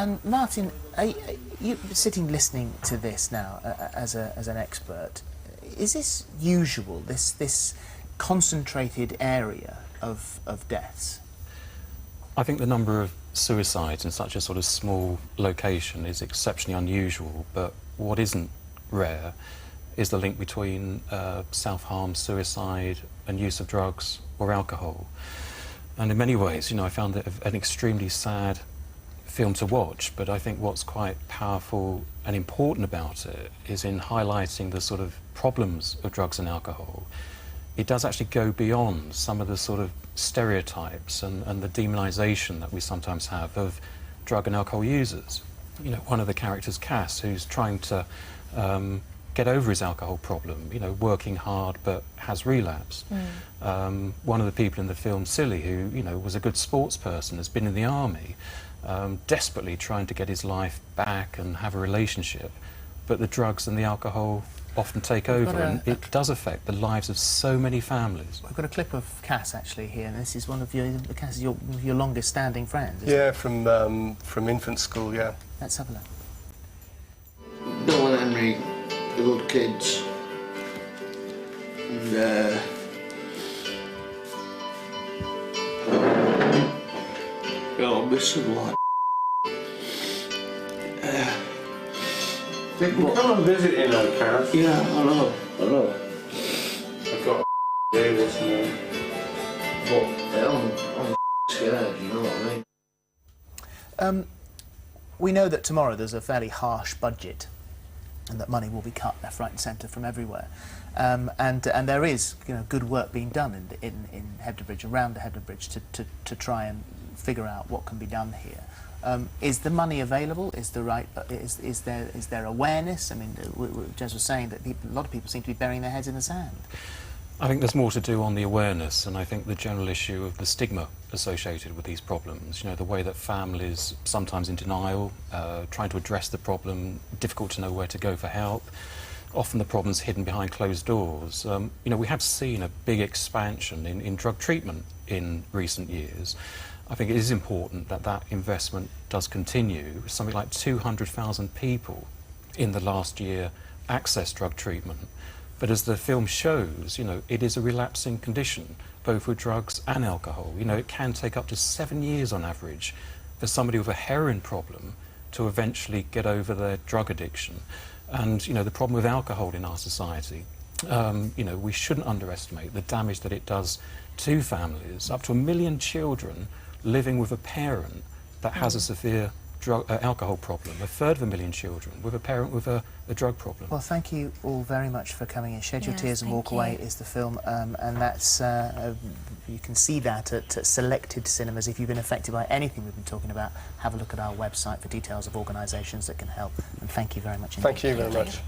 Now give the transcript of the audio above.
And Martin, you sitting listening to this now as an expert, is this usual, this concentrated area of deaths? I think the number of suicides in such a sort of small location is exceptionally unusual, but what isn't rare is the link between self-harm, suicide and use of drugs or alcohol. And in many ways, you know, I found it an extremely sad film to watch, but I think what's quite powerful and important about it is in highlighting the sort of problems of drugs and alcohol. It does actually go beyond some of the sort of stereotypes and the demonisation that we sometimes have of drug and alcohol users. You know, one of the characters, Cass, who's trying to get over his alcohol problem, you know, working hard but has relapsed. One of the people in the film, Silly, who, you know, was a good sports person, has been in the army, desperately trying to get his life back and have a relationship, but the drugs and the alcohol often take over, and it does affect the lives of so many families. We've got a clip of Cass actually here, and this is one of Cass is your longest standing friends. Yeah, from infant school, yeah. Let's have a look. Bill and Henry, the good kids, and I'll miss them like. They can come and visit, you know, Cass. Yeah, I know. I've got to do this now. But I'm scared, you know what I mean? We know that tomorrow there's a fairly harsh budget, and that money will be cut left, right, and centre from everywhere. And there is, you know, good work being done in Hebden around the Hebden Bridge to try and figure out what can be done here. Is the money available? Is there awareness? I mean, Jez was saying that a lot of people seem to be burying their heads in the sand. I think there's more to do on the awareness, and I think the general issue of the stigma associated with these problems, you know, the way that families, sometimes in denial, trying to address the problem, difficult to know where to go for help, often the problem's hidden behind closed doors. You know, we have seen a big expansion in drug treatment in recent years. I think it is important that that investment does continue. Something like 200,000 people in the last year access drug treatment. But as the film shows, you know, it is a relapsing condition, both with drugs and alcohol. You know, it can take up to 7 years on average for somebody with a heroin problem to eventually get over their drug addiction. And, you know, the problem with alcohol in our society, you know, we shouldn't underestimate the damage that it does to families. Up to 1 million children living with a parent that has a severe alcohol problem, a third of 1 million children with a parent with a drug problem. Well, thank you all very much for coming in. Shed Your Tears and Walk Away is the film, and that's you can see that at selected cinemas. If you've been affected by anything we've been talking about, have a look at our website for details of organisations that can help. And thank you very much indeed. Thank you very much.